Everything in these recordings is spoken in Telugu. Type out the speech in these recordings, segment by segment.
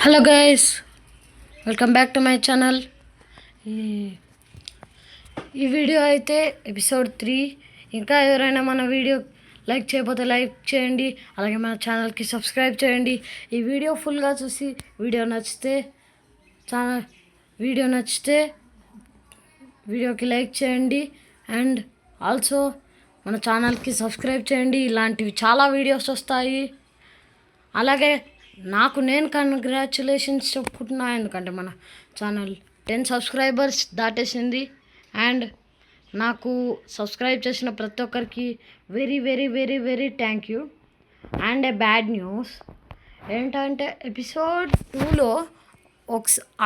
Hello guys, welcome back to my channel. ఈ ఈ వీడియో అయితే ఎపిసోడ్ 3. ఇంకా ఎవరైనా మన వీడియో లైక్ చేయకపోతే లైక్ చేయండి, అలాగే మన ఛానల్కి సబ్స్క్రైబ్ చేయండి. ఈ వీడియో ఫుల్గా చూసి వీడియో నచ్చితే వీడియోకి లైక్ చేయండి అండ్ ఆల్సో మన ఛానల్కి సబ్స్క్రైబ్ చేయండి. ఇలాంటివి చాలా వీడియోస్ వస్తాయి. అలాగే నాకు నేను కంగ్రాచులేషన్స్ చెప్పుకుంటున్నా, ఎందుకంటే మన ఛానల్ 10 సబ్స్క్రైబర్స్ దాటేసింది. అండ్ నాకు సబ్స్క్రైబ్ చేసిన ప్రతి ఒక్కరికి very very very very thank you. And A bad news ఏంటంటే ఎపిసోడ్ 2లో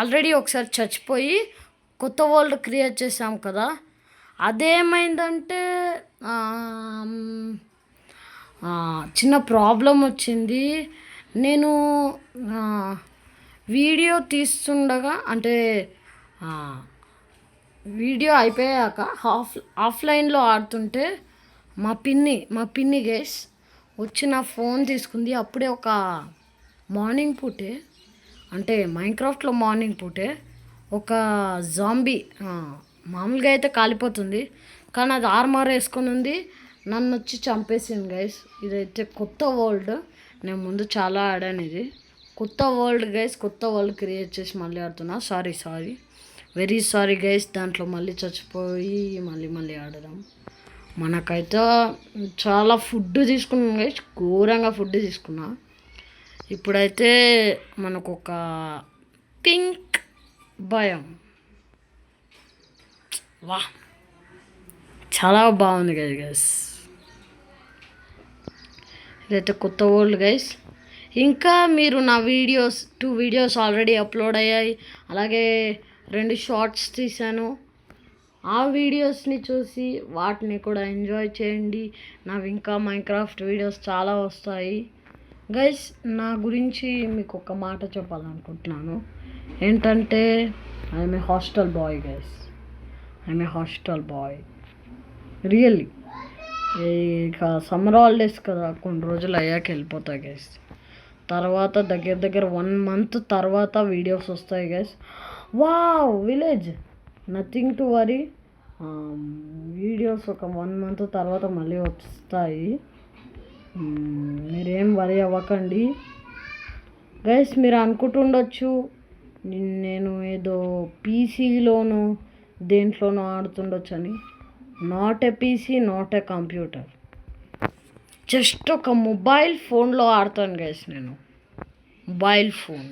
ఆల్రెడీ ఒకసారి చచ్చిపోయి కొత్త వరల్డ్ క్రియేట్ చేసాం కదా, అదేమైందంటే చిన్న ప్రాబ్లం వచ్చింది. నేను వీడియో తీస్తుండగా, అంటే వీడియో అయిపోయాక ఆఫ్లైన్లో ఆడుతుంటే మా పిన్ని గైస్ వచ్చి నా ఫోన్ తీసుకుంది. అప్పుడే ఒక మార్నింగ్ పూటే, అంటే మైన్క్రాఫ్ట్లో మార్నింగ్ పూటే ఒక జాంబీ మామూలుగా అయితే కాలిపోతుంది, కానీ అది ఆర్మర్ వేసుకొని ఉంది, నన్ను వచ్చి చంపేసింది గైస్. ఇదైతే కొత్త వరల్డ్, నేను ముందు చాలా ఆడాను. ఇది కొత్త వరల్డ్ గైస్, కొత్త వరల్డ్ క్రియేట్ చేసి మళ్ళీ ఆడుతున్నా. Sorry very sorry guys. దాంట్లో మళ్ళీ చచ్చిపోయి మళ్ళీ ఆడదాం. మనకైతే చాలా ఫుడ్ తీసుకున్నాం గైస్, ఘోరంగా ఫుడ్ తీసుకున్నా. ఇప్పుడైతే మనకు ఒక పింక్ భయం, వా చాలా బాగుంది గైస్. ఇదైతే కొత్త వరల్డ్ గైస్. ఇంకా మీరు నా 2 వీడియోస్ ఆల్రెడీ అప్లోడ్ అయ్యాయి, అలాగే 2 షార్ట్స్ తీశాను. ఆ వీడియోస్ని చూసి వాటిని కూడా ఎంజాయ్ చేయండి. నావి ఇంకా మైన్క్రాఫ్ట్ వీడియోస్ చాలా వస్తాయి గైస్. నా గురించి మీకు ఒక మాట చెప్పాలనుకుంటున్నాను. ఏంటంటే I'm a hostel boy guys, I'm a hostel boy really. ఇక సమ్మర్ హాలిడేస్ కదా, కొన్ని రోజులు అయ్యాక వెళ్ళిపోతాయి గైస్. తర్వాత దగ్గర 1 మంత్ తర్వాత వీడియోస్ వస్తాయి guys. Wow, village, nothing to worry. Videos ఒక 1 మంత్ తర్వాత మళ్ళీ వస్తాయి, మీరేం వరీ అవ్వకండి గైస్. మీరు అనుకుంటుండొచ్చు నేను ఏదో పీసీలోనో దేంట్లోనో ఆడుతుండొచ్చు అని. Not a PC, not a computer, just ఒక మొబైల్ ఫోన్లో ఆడతాను గైస్ నేను, mobile phone.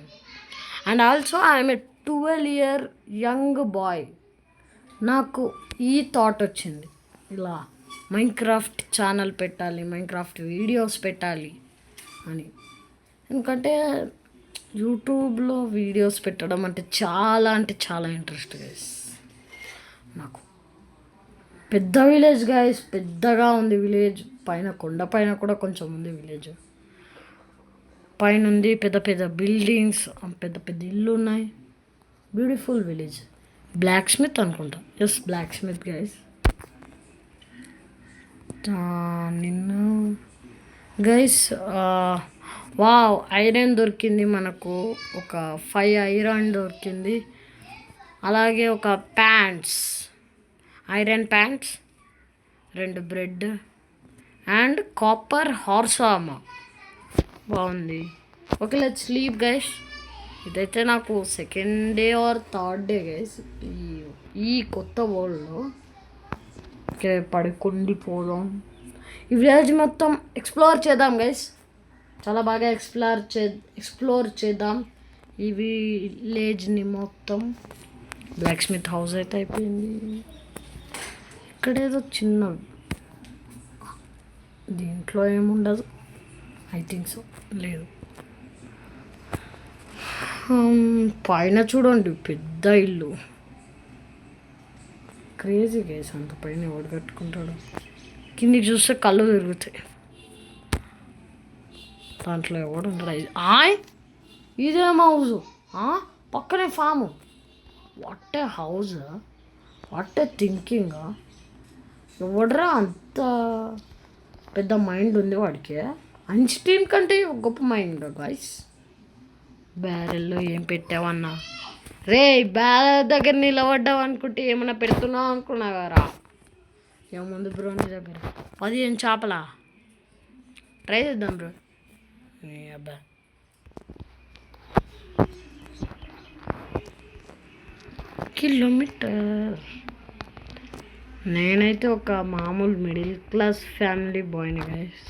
And also I'm a 12-year young boy. నాకు ఈ థాట్ వచ్చింది, ఇలా మైన్క్రాఫ్ట్ ఛానల్ పెట్టాలి, మైన్క్రాఫ్ట్ వీడియోస్ పెట్టాలి అని. ఎందుకంటే యూట్యూబ్లో వీడియోస్ పెట్టడం అంటే చాలా ఇంట్రెస్ట్ గైస్ నాకు. పెద్ద విలేజ్ గైస్, పెద్దగా ఉంది విలేజ్. పైన కొండ పైన కూడా కొంచెం ఉంది విలేజ్. పైన ఉంది పెద్ద బిల్డింగ్స్, పెద్ద ఇల్లు ఉన్నాయి. Beautiful village. బ్లాక్ స్మిత్ అనుకుంటా, ఎస్ బ్లాక్ స్మిత్ గైస్. నిన్ను గైస్ వావ్, ఐరన్ దొరికింది మనకు, ఒక 5 ఐరన్ దొరికింది. అలాగే ఒక iron pants, 2 bread and copper horse armour. బాగుంది. Okay, let's sleep guys. ఇదైతే నాకు 2nd day or 3rd day guys ఈ కొత్త వరల్డ్లో. ఓకే, పడుకుండిపోదాం. ఈ విలేజ్ మొత్తం ఎక్స్ప్లోర్ చేద్దాం గైస్, చాలా బాగా ఎక్స్ప్లోర్ చేద్దాం ఈ విలేజ్ని మొత్తం. బ్లాక్ స్మిత్ హౌస్ అయితే అయిపోయింది. ఇక్కడేదో చిన్న, దీంట్లో ఏముండదు, ఐ థింక్ సో, లేదు. పైన చూడండి, పెద్ద ఇల్లు, క్రేజీ గైస్. అంత పైన ఎవడు కట్టుకుంటాడు? కిందికి చూస్తే కళ్ళు తిరుగుతాయి. దాంట్లో ఎవడు ఉంటాడు? ఇదేం హౌస్, పక్కనే farm. What a house, what a thinking. ఎవడరా అంత పెద్ద మైండ్ ఉంది వాడికి? ఐన్స్టీన్ కంటే గొప్ప మైండ్ గాయ్స్. బ్యారెల్లో ఏం పెట్టావన్నా? రే బ్యారెల్ దగ్గర నిలబడ్డావు అనుకుంటే ఏమన్నా పెడుతున్నావు అనుకున్నావారా? ఏముంది బ్రో నీ దగ్గర? 15 చేపలా? ట్రై చేద్దాం బ్రో. అబ్బా కిలోమీటర్. నేనైతే ఒక మామూలు మిడిల్ క్లాస్ ఫ్యామిలీ బాయ్ని గైస్.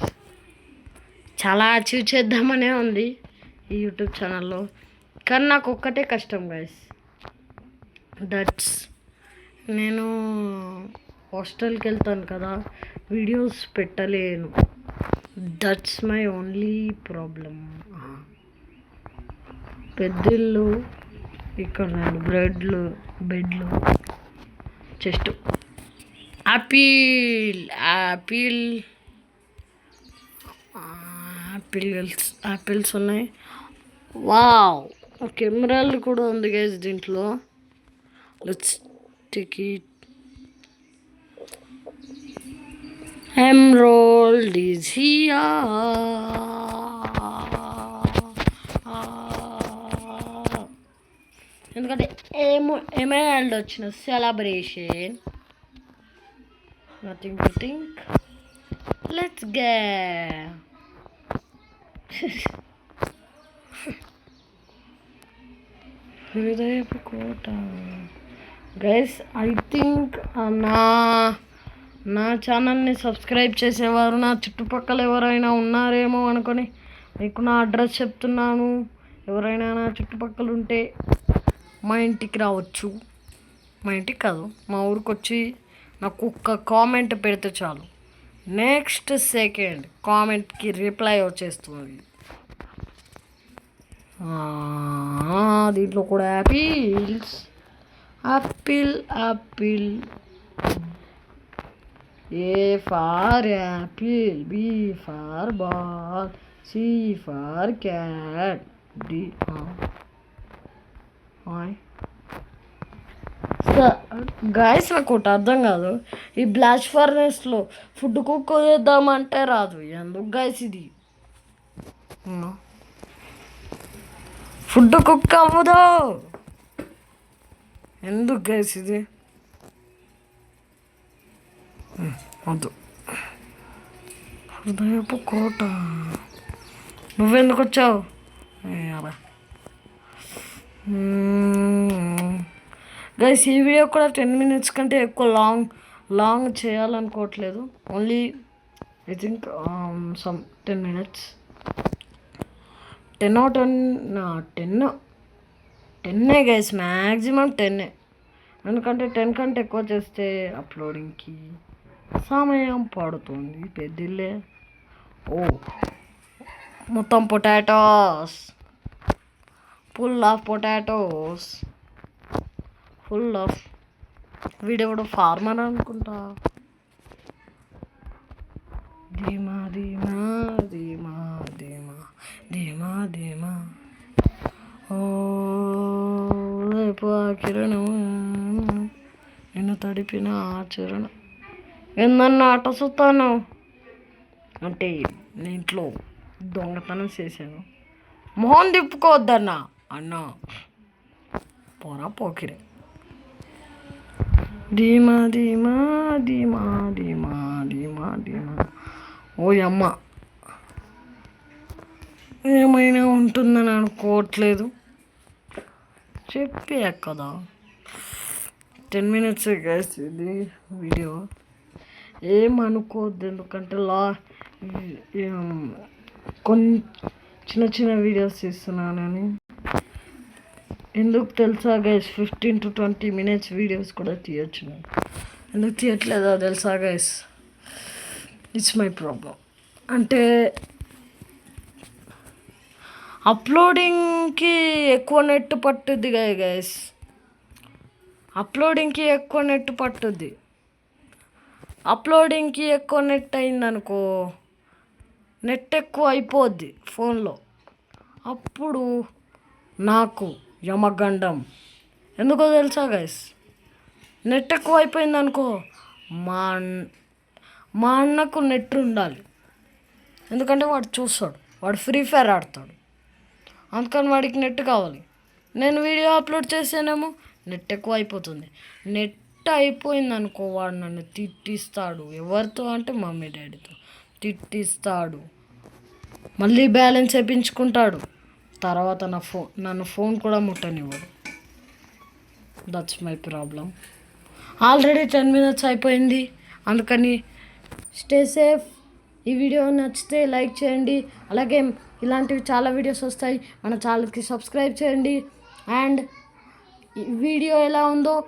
చాలా అచీవ్ చేద్దామనే ఉంది ఈ యూట్యూబ్ ఛానల్లో, కానీ నాకు ఒక్కటే కష్టం గైస్. దట్స్ నేను హాస్టల్కి వెళ్తాను కదా, వీడియోస్ పెట్టలేను. That's my only problem. పెద్దిల్లు, ఇక్కడ 2 బెడ్లు, చెస్ట్. యాపిల్స్ ఉన్నాయి. వావ్, కెమెరాలు కూడా ఉంది గైస్ దీంట్లో. Let's take it. Emerald is here. ఎందుకంటే ఎమరాల్డ్ వచ్చిన celebration. Nothing to think. Let's go. హృదయపు కోట గైస్. ఐ థింక్ నా ఛానల్ని సబ్స్క్రైబ్ చేసేవారు నా చుట్టుపక్కల ఎవరైనా ఉన్నారేమో అనుకొని మీకు నా అడ్రస్ చెప్తున్నాను. ఎవరైనా నా చుట్టుపక్కల ఉంటే మా ఇంటికి రావచ్చు. మా ఇంటికి కాదు, మా ఊరికి వచ్చి నాకు ఒక్క కామెంట్ పెడితే చాలు, నెక్స్ట్ సెకండ్ కామెంట్కి రిప్లై వచ్చేస్తుంది. దీంట్లో కూడా Apple. A for apple, B for ball, C for cat, D. Guys నాకు ఒకటి అర్థం కాదు, ఈ బ్లాస్ట్ ఫర్నెస్లో ఫుడ్ కుక్ చేద్దామంటే రాదు. ఎందుకు గాయస్ ఇది? ఫుడ్ కుక్ అవ్వదు ఎందుకు గైస్ ఇది? వద్దు. హృదయపు కోట. నువ్వెందుకు వచ్చావు? గైస్ ఈ వీడియో కూడా 10 minutes కంటే ఎక్కువ లాంగ్ చేయాలనుకోవట్లేదు. Only I think some 10 minutes. 10 or 10 guys, maximum 10. ఎందుకంటే 10 కంటే ఎక్కువ చేస్తే అప్లోడింగ్కి సమయం పడుతుంది. పెద్దిల్లే. మొత్తం potatoes, full of potatoes, full of. వీడెవడో ఫార్మర్ అనుకుంటా. ధీమా ధీమా ధీమా ధీమా ధీమా ధీమా. ఓ రేపు ఆ కిరణం నిన్ను తడిపిన ఆచరణ. ఏందన్నా ఆట చూస్తాను అంటే నేను ఇంట్లో దొంగతనం చేశాను. మొహం తిప్పుకోవద్దన్నా అన్నా. పోరా పోకిరే. ధీమా ధీమా ధీమా ధీమా ధీమా ధీమా. ఓ అమ్మ, ఏమైనా ఉంటుందని అనుకోవట్లేదు. చెప్పా కదా 10 minutes గైస్ ఇది వీడియో. ఏమనుకోవద్దు, ఎందుకంటే కొన్ని చిన్న వీడియోస్ తీస్తున్నానని. ఎందుకు తెలుసా గైస్? 15 to 20 minutes వీడియోస్ కూడా తీయచ్చు. ఎందుకు తీయట్లేదో తెలుసా గైస్? It's my problem. అంటే అప్లోడింగ్కి ఎక్కువ నెట్ పట్టుద్ది గైస్. అప్లోడింగ్కి ఎక్కువ నెట్ అయిందనుకో, నెట్ ఎక్కువ అయిపోద్ది ఫోన్లో. అప్పుడు నాకు యమగండం. ఎందుకో తెలుసా గైస్? నెట్ ఎక్కువ అయిపోయిందనుకో, మా అన్నకు నెట్ ఉండాలి. ఎందుకంటే వాడు చూస్తాడు, వాడు ఫ్రీ ఫైర్ ఆడతాడు. అందుకని వాడికి నెట్ కావాలి. నేను వీడియో అప్లోడ్ చేస్తేనేమో నెట్ ఎక్కువ అయిపోతుంది. నెట్ అయిపోయింది అనుకో వాడు నన్ను తిట్టిస్తాడు. ఎవరితో అంటే మమ్మీ డాడీతో తిట్టిస్తాడు. మళ్ళీ బ్యాలెన్స్ వేయించుకుంటాడు. తర్వాత నన్ను ఫోన్ కూడా ముట్టనివ్వడు. That's my problem. Already 10 minutes అయిపోయింది. అందుకని స్టే సేఫ్. ఈ వీడియో నచ్చితే లైక్ చేయండి. అలాగే ఇలాంటివి చాలా వీడియోస్ వస్తాయి. మన ఛానల్కి సబ్స్క్రైబ్ చేయండి. అండ్ ఈ వీడియో ఎలా ఉందో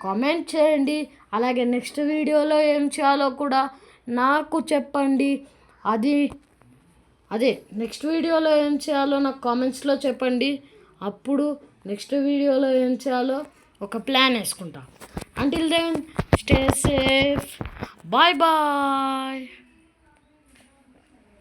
కామెంట్ చేయండి. అలాగే నెక్స్ట్ వీడియోలో ఏం చేయాలో కూడా నాకు చెప్పండి. అదే నెక్స్ట్ వీడియోలో ఏం చేయాలో నాకు కామెంట్స్లో చెప్పండి. అప్పుడు నెక్స్ట్ వీడియోలో ఏం చేయాలో ఒక ప్లాన్ వేసుకుంటా. Until then stay safe. Bye bye.